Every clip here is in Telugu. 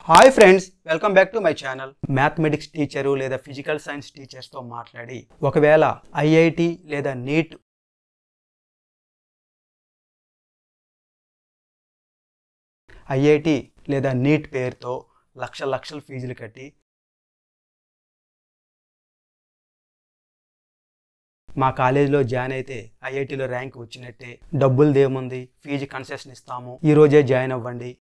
Hi friends, welcome back to my channel. Mathematics teacher లేదా ఫిజికల్ సైన్స్ టీచర్స్తో మాట్లాడి ఒకవేళ ఐఐటి లేదా నీట్ పేరుతో లక్షల ఫీజులు కట్టి మా కాలేజీలో జాయిన్ అయితే ఐఐటిలో ర్యాంక్ వచ్చినట్టే, డబ్బులదేముంది, ఫీజు కన్సెషన్ ఇస్తాము, ఈరోజే జాయిన్ అవ్వండి,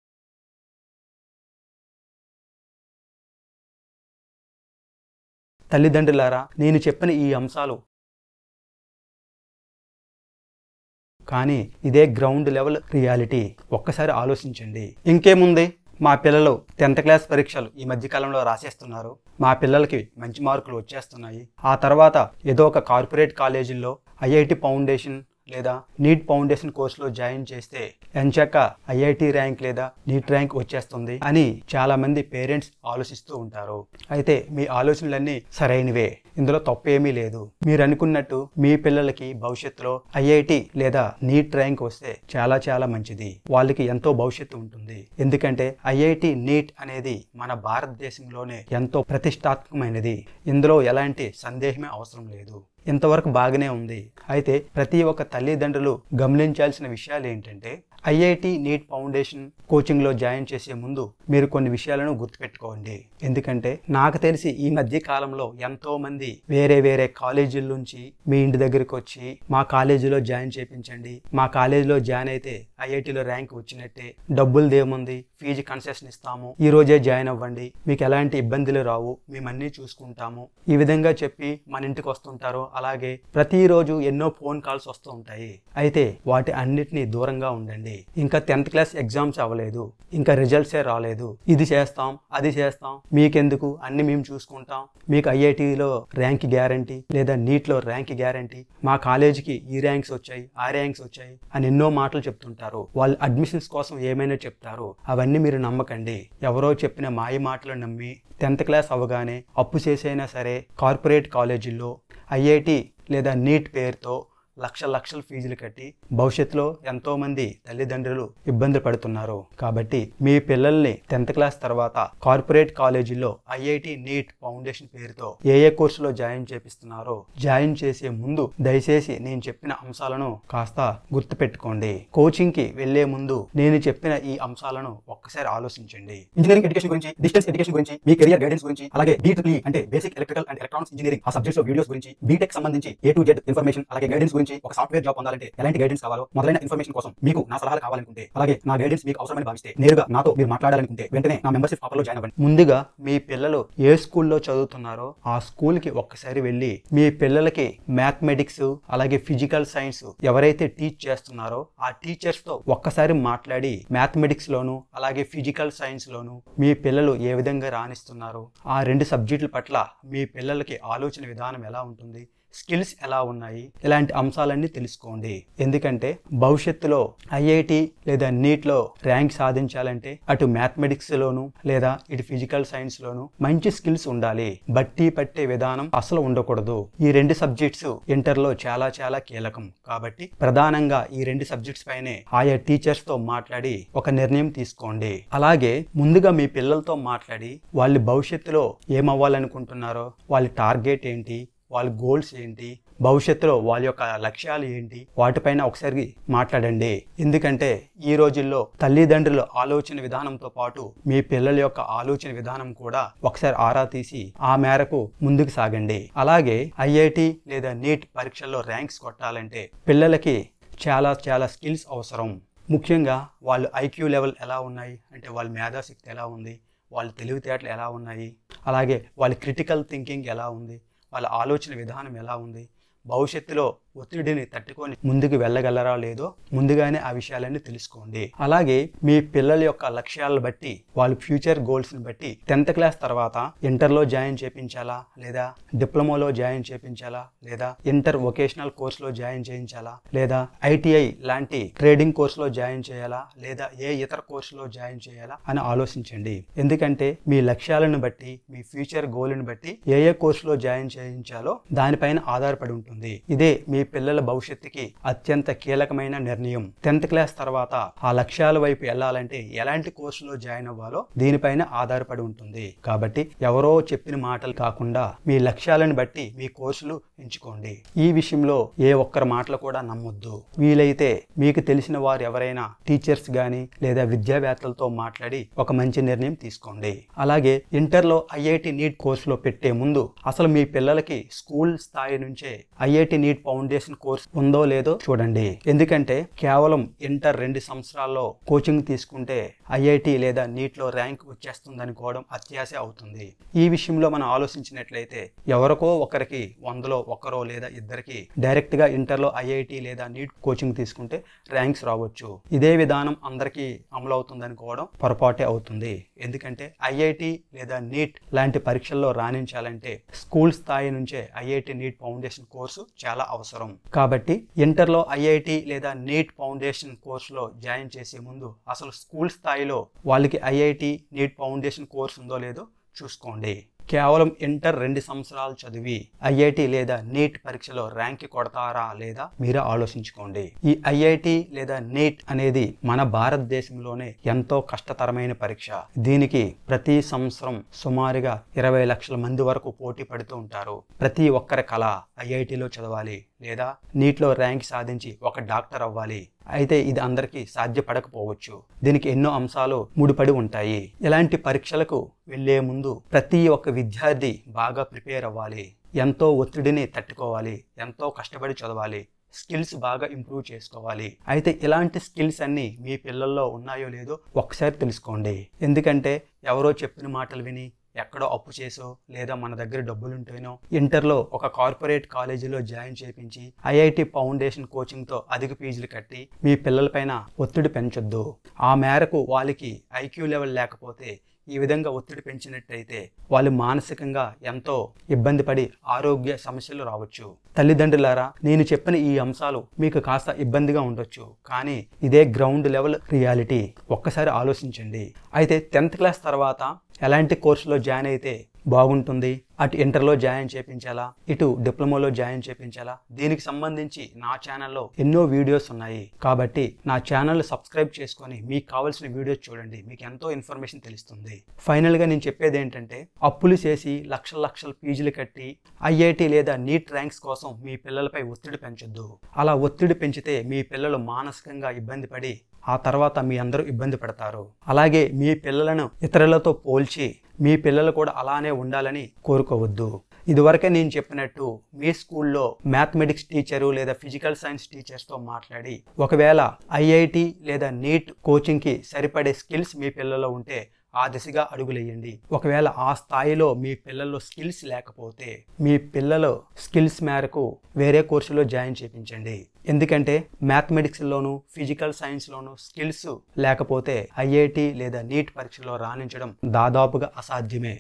తల్లిదండ్రులారా నేను చెప్పిన ఈ అంశాలు కానీ ఇదే గ్రౌండ్ లెవెల్ రియాలిటీ. ఒక్కసారి ఆలోచించండి. ఇంకేముంది, మా పిల్లలు 10th క్లాస్ పరీక్షలు ఈ మధ్యకాలంలో రాసేస్తున్నారు, మా పిల్లలకి మంచి మార్కులు వచ్చేస్తున్నాయి. ఆ తర్వాత ఏదో ఒక కార్పొరేట్ కాలేజీల్లో ఐఐటి ఫౌండేషన్ లేదా నీట్ ఫౌండేషన్ కోర్సులో జాయిన్ చేస్తే ఎంచక్క ఐఐటి ర్యాంక్ లేదా నీట్ ర్యాంక్ వచ్చేస్తుంది అని చాలా మంది పేరెంట్స్ ఆలోచిస్తూ ఉంటారు. అయితే మీ ఆలోచనలన్నీ సరైనవే, ఇందులో తప్పేమీ లేదు. మీరు అనుకున్నట్టు మీ పిల్లలకి భవిష్యత్తులో ఐఐటి లేదా నీట్ ర్యాంక్ వస్తే చాలా మంచిది, వాళ్ళకి ఎంతో భవిష్యత్తు ఉంటుంది. ఎందుకంటే ఐఐటి నీట్ అనేది మన భారతదేశంలోనే ఎంతో ప్రతిష్టాత్మకమైనది, ఇందులో ఎలాంటి సందేహమే అవసరం లేదు. ఇంతవరకు బాగానే ఉంది. అయితే ప్రతి ఒక్క తల్లిదండ్రులు గమనించాల్సిన విషయాలు ఏంటంటే, ఐఐటి నీట్ ఫౌండేషన్ కోచింగ్లో జాయిన్ చేసే ముందు మీరు కొన్ని విషయాలను గుర్తుపెట్టుకోండి. ఎందుకంటే నాకు తెలిసి ఈ మధ్య కాలంలో ఎంతో మంది వేరే కాలేజీల నుంచి మీ ఇంటి దగ్గరికి వచ్చి మా కాలేజీలో జాయిన్ చేయించండి, మా కాలేజీలో జాయిన్ అయితే ఐఐటిలో ర్యాంక్ వచ్చినట్టే, డబ్బులదేముంది, ఫీజు కన్సెషన్ ఇస్తాము, ఈ రోజే జాయిన్ అవ్వండి, మీకు ఎలాంటి ఇబ్బందులు రావు, మేము అన్నీ చూసుకుంటాము, ఈ విధంగా చెప్పి మన ఇంటికి వస్తుంటారు. అలాగే ప్రతిరోజు ఎన్నో ఫోన్ కాల్స్ వస్తూ ఉంటాయి. అయితే వాటి అన్నిటినీ దూరంగా ఉండండి. ఇంకా 10th క్లాస్ ఎగ్జామ్స్ అవ్వలేదు, ఇంకా రిజల్ట్సే రాలేదు, ఇది చేస్తాం అది చేస్తాం, మీకెందుకు, అన్ని మేము చూసుకుంటాం, మీకు ఐఐటిలో ర్యాంక్ గ్యారంటీ లేదా నీట్లో ర్యాంక్ గ్యారంటీ, మా కాలేజీకి ఈ ర్యాంక్స్ వచ్చాయి ఆ ర్యాంక్స్ వచ్చాయి అని ఎన్నో మాటలు చెప్తుంటారు. వాళ్ళు అడ్మిషన్స్ కోసం ఏమైనా చెప్తారు, అవన్నీ మీరు నమ్మకండి. ఎవరో చెప్పిన మాయ మాటలు నమ్మి 10th క్లాస్ అవ్వగానే అప్పు చేసైనా సరే కార్పొరేట్ కాలేజీల్లో ఐఐటి లేదా నీట్ పేరుతో లక్షల ఫీజులు కట్టి భవిష్యత్తులో ఎంతో మంది తల్లిదండ్రులు ఇబ్బందులు పడుతున్నారు. కాబట్టి మీ పిల్లల్ని 10th క్లాస్ తర్వాత కార్పొరేట్ కాలేజీల్లో ఐఐటి నీట్ ఫౌండేషన్ పేరుతో ఏ కోర్సులో జాయిన్ చేపిస్తున్నారో జాయిన్ చేసే ముందు దయచేసి నేను చెప్పిన అంశాలను కాస్త గుర్తుపెట్టుకోండి. కోచింగ్ కి వెళ్లే ముందు నేను చెప్పిన ఈ అంశాలను ఒక్కసారి ఆలోచించండి. ఇంజనీరింగ్ ఎడ్యుకేషన్ గురించి, డిస్టెన్స్ ఎడ్యుకేషన్ గురించి, మీ కెరియర్ గైడెన్స్ గురించి, అలాగే BEE అంటే basic electrical and electronics engineering ఆ సబ్జెక్ట్స్ లో వీడియోస్ గురించి, బీటెక్ సంబంధించి A to Z ఇన్ఫర్మేషన్ అలాగే గైడెన్స్ గురించి, ఒక సాఫ్ట్వేర్ జాబ్ పొందాలంటే ఎలాంటి గైడెన్స్ కావాలో మొదలైన ఇన్ఫర్మేషన్ కోసం మీకు నా సలహాలు కావాలనుకుంటే, అలాగే నా గైడెన్స్ మీకు అవసరమని భావిస్తే, నేరుగా నాతో మీరు మాట్లాడాలనుకుంటే వెంటనే నా మెంబర్షిప్ ఆఫర్లో జాయిన్ అవ్వండి. ముందుగా మీ పిల్లలు ఏ స్కూల్లో చదువుతున్నారో ఆ స్కూల్ కి ఒక్కసారి వెళ్ళి మీ పిల్లలకి మ్యాథమెటిక్స్ అలాగే ఫిజికల్ సైన్స్ ఎవరైతే టీచ్ చేస్తున్నారో ఆ టీచర్స్ తో ఒక్కసారి మాట్లాడి మ్యాథమెటిక్స్ లోను అలాగే ఫిజికల్ సైన్స్ లోను మీ పిల్లలు ఏ విధంగా రాణిస్తున్నారు, ఆ 2 సబ్జెక్టుల పట్ల మీ పిల్లలకి ఆలోచన విధానం ఎలా ఉంటుంది, స్కిల్స్ ఎలా ఉన్నాయి, ఇలాంటి అంశాలన్నీ తెలుసుకోండి. ఎందుకంటే భవిష్యత్తులో ఐఐటి లేదా నీట్లో ర్యాంక్ సాధించాలంటే అటు మ్యాథమెటిక్స్ లోను లేదా ఇటు ఫిజికల్ సైన్స్ లోను మంచి స్కిల్స్ ఉండాలి. బట్టి పట్టే విధానం అసలు ఉండకూడదు. ఈ 2 సబ్జెక్ట్స్ ఇంటర్లో చాలా కీలకం. కాబట్టి ప్రధానంగా ఈ 2 సబ్జెక్ట్స్ పైనే ఆయా టీచర్స్ తో మాట్లాడి ఒక నిర్ణయం తీసుకోండి. అలాగే ముందుగా మీ పిల్లలతో మాట్లాడి వాళ్ళు భవిష్యత్తులో ఏమవ్వాలనుకుంటున్నారో, వాళ్ళ టార్గెట్ ఏంటి, వాళ్ళ గోల్స్ ఏంటి, భవిష్యత్తులో వాళ్ళ యొక్క లక్ష్యాలు ఏంటి, వాటిపైన ఒకసారి మాట్లాడండి. ఎందుకంటే ఈ రోజుల్లో తల్లిదండ్రుల ఆలోచన విధానంతో పాటు మీ పిల్లల యొక్క ఆలోచన విధానం కూడా ఒకసారి ఆరా తీసి ఆ మేరకు ముందుకు సాగండి. అలాగే ఐఐటి లేదా నీట్ పరీక్షల్లో ర్యాంక్స్ కొట్టాలంటే పిల్లలకి చాలా స్కిల్స్ అవసరం. ముఖ్యంగా వాళ్ళు ఐక్యూ లెవెల్ ఎలా ఉన్నాయి అంటే వాళ్ళ మేధాశక్తి ఎలా ఉంది, వాళ్ళ తెలివితేటలు ఎలా ఉన్నాయి, అలాగే వాళ్ళ క్రిటికల్ థింకింగ్ ఎలా ఉంది, వాళ్ళ ఆలోచన విధానం ఎలా ఉంది, భవిష్యత్తులో ఒత్తిడిని తట్టుకొని ముందుకు వెళ్ళగలరా లేదో ముందుగానే ఆ విషయాలన్నీ తెలుసుకోండి. అలాగే మీ పిల్లల యొక్క లక్ష్యాలను బట్టి వాళ్ళ ఫ్యూచర్ గోల్స్ని బట్టి 10th క్లాస్ తర్వాత ఇంటర్లో జాయిన్ చేయించాలా లేదా డిప్లొమాలో జాయిన్ చేయించాలా లేదా ఇంటర్ వొకేషనల్ కోర్సులో జాయిన్ చేయించాలా లేదా ఐటీఐ లాంటి ట్రేడింగ్ కోర్సులో జాయిన్ చేయాలా లేదా ఏ ఇతర కోర్సులో జాయిన్ చేయాలా అని ఆలోచించండి. ఎందుకంటే మీ లక్ష్యాలను బట్టి మీ ఫ్యూచర్ గోల్ని బట్టి ఏ కోర్సులో జాయిన్ చేయించాలో దానిపైన ఆధారపడి ఉంటుంది. ఇదే మీ పిల్లల భవిష్యత్తుకి అత్యంత కీలకమైన నిర్ణయం. 10th క్లాస్ తర్వాత ఆ లక్ష్యాల వైపు వెళ్ళాలంటే ఎలాంటి కోర్సులో జాయిన్ అవ్వాలో దీనిపైన ఆధారపడి ఉంటుంది. కాబట్టి ఎవరో చెప్పిన మాటలు కాకుండా మీ లక్ష్యాలను బట్టి మీ కోర్సులు ఎంచుకోండి. ఈ విషయంలో ఏ ఒక్కరి మాటలు కూడా నమ్మొద్దు. వీలైతే మీకు తెలిసిన వారు ఎవరైనా టీచర్స్ గాని లేదా విద్యావేత్తలతో మాట్లాడి ఒక మంచి నిర్ణయం తీసుకోండి. అలాగే ఇంటర్లో ఐఐటి నీట్ కోర్సులో పెట్టే ముందు అసలు మీ పిల్లలకి స్కూల్ స్థాయి నుంచే ఐఐటి నీట్ ఫౌండేషన్ కోర్స్ ఉందో లేదో చూడండి. ఎందుకంటే కేవలం ఇంటర్ 2 సంవత్సరాల్లో కోచింగ్ తీసుకుంటే ఐఐటి లేదా నీట్ లో ర్యాంక్ వచ్చేస్తుందనుకోవడం అత్యాశ అవుతుంది. ఈ విషయంలో మనం ఆలోచించినట్లయితే ఎవరికో ఒకరికి 100లో ఒకరో లేదా ఇద్దరికి డైరెక్ట్ గా ఇంటర్లో ఐఐటి లేదా నీట్ కోచింగ్ తీసుకుంటే ర్యాంక్స్ రావచ్చు. ఇదే విధానం అందరికీ అమలు అవుతుందనుకోవడం పొరపాటే అవుతుంది. ఎందుకంటే ఐఐటి లేదా నీట్ లాంటి పరీక్షల్లో రాణించాలంటే స్కూల్ స్థాయి నుంచే ఐఐటి నీట్ ఫౌండేషన్ కోర్సు చాలా అవసరం. కాబట్టి ఇంటర్లో ఐఐటి లేదా నీట్ ఫౌండేషన్ కోర్సులో జాయిన్ చేసే ముందు అసలు స్కూల్ స్థాయిలో వాళ్ళకి ఐఐటి నీట్ ఫౌండేషన్ కోర్సు ఉందో లేదో చూసుకోండి. కేవలం ఇంటర్ 2 సంవత్సరాలు చదివి ఐఐటి లేదా నీట్ పరీక్షలో ర్యాంక్ కొడతారా లేదా మీరే ఆలోచించుకోండి. ఈ ఐఐటి లేదా నీట్ అనేది మన భారతదేశంలోనే ఎంతో కష్టతరమైన పరీక్ష. దీనికి ప్రతి సంవత్సరం సుమారుగా 20 లక్షల మంది వరకు పోటీ పడుతూ ఉంటారు. ప్రతి ఒక్కరి కళ ఐఐటిలో చదవాలి లేదా నీట్లో ర్యాంక్ సాధించి ఒక డాక్టర్ అవ్వాలి. అయితే ఇది అందరికీ సాధ్యపడకపోవచ్చు. దీనికి ఎన్నో అంశాలు ముడిపడి ఉంటాయి. ఇలాంటి పరీక్షలకు వెళ్లే ముందు ప్రతి ఒక్క విద్యార్థి బాగా ప్రిపేర్ అవ్వాలి. ఎంతో ఒత్తిడిని తట్టుకోవాలి. ఎంతో కష్టపడి చదవాలి. స్కిల్స్ బాగా ఇంప్రూవ్ చేసుకోవాలి. అయితే ఇలాంటి స్కిల్స్ అన్ని మీ పిల్లల్లో ఉన్నాయో లేదో ఒకసారి తెలుసుకోండి. ఎందుకంటే ఎవరో చెప్పిన మాటలు విని ఎక్కడో అప్పు చేసో లేదా మన దగ్గర డబ్బులుంటేనో ఇంటర్లో ఒక కార్పొరేట్ కాలేజీలో జాయిన్ చేయించి ఐఐటి ఫౌండేషన్ కోచింగ్తో అధిక ఫీజులు కట్టి మీ పిల్లలపైన ఒత్తిడి పెంచొద్దు. ఆ మేరకు వాళ్ళకి ఐక్యూ లెవెల్ లేకపోతే ఈ విధంగా ఒత్తిడి పెంచినట్టయితే వాళ్ళు మానసికంగా ఎంతో ఇబ్బంది పడి ఆరోగ్య సమస్యలు రావచ్చు. తల్లిదండ్రులారా, నేను చెప్పిన ఈ అంశాలు మీకు కాస్త ఇబ్బందిగా ఉండొచ్చు, కానీ ఇదే గ్రౌండ్ లెవెల్ రియాలిటీ. ఒక్కసారి ఆలోచించండి. అయితే 10th క్లాస్ తర్వాత ఎలాంటి కోర్సులో జాయిన్ అయితే బాగుంటుంది? అటు ఇంటర్లో జాయిన్ చేయించాలా, ఇటు డిప్లొమాలో జాయిన్ చేయించాలా? దీనికి సంబంధించి నా ఛానల్లో ఎన్నో వీడియోస్ ఉన్నాయి. కాబట్టి నా ఛానల్ సబ్స్క్రైబ్ చేసుకొని మీకు కావాల్సిన వీడియోస్ చూడండి. మీకు ఎంతో ఇన్ఫర్మేషన్ తెలుస్తుంది. ఫైనల్గా నేను చెప్పేది ఏంటంటే, అప్పులు చేసి లక్షల ఫీజులు కట్టి ఐఐటి లేదా నీట్ ర్యాంక్స్ కోసం మీ పిల్లలపై ఒత్తిడి పెంచొద్దు. అలా ఒత్తిడి పెంచితే మీ పిల్లలు మానసికంగా ఇబ్బంది పడి ఆ తర్వాత మీ అందరూ ఇబ్బంది పడతారు. అలాగే మీ పిల్లలను ఇతరులతో పోల్చి మీ పిల్లలు కూడా అలానే ఉండాలని కోరుకోవద్దు. ఇదివరకే నేను చెప్పినట్టు మీ స్కూల్లో మ్యాథమెటిక్స్ టీచరు లేదా ఫిజికల్ సైన్స్ టీచర్స్తో మాట్లాడి ఒకవేళ ఐఐటి లేదా నీట్ కోచింగ్కి సరిపడే స్కిల్స్ మీ పిల్లల్లో ఉంటే ఆ దిశగా అడుగులేయండి. ఒకవేళ ఆ స్థాయిలో మీ పిల్లల్లో స్కిల్స్ లేకపోతే మీ పిల్లల స్కిల్స్ మేరకు వేరే కోర్సులో జాయిన్ చేయించండి. ఎందుకంటే మ్యాథమెటిక్స్లోను ఫిజికల్ సైన్స్లోను స్కిల్స్ లేకపోతే ఐఐటి లేదా నీట్ పరీక్షలో రాణించడం దాదాపుగా అసాధ్యమే.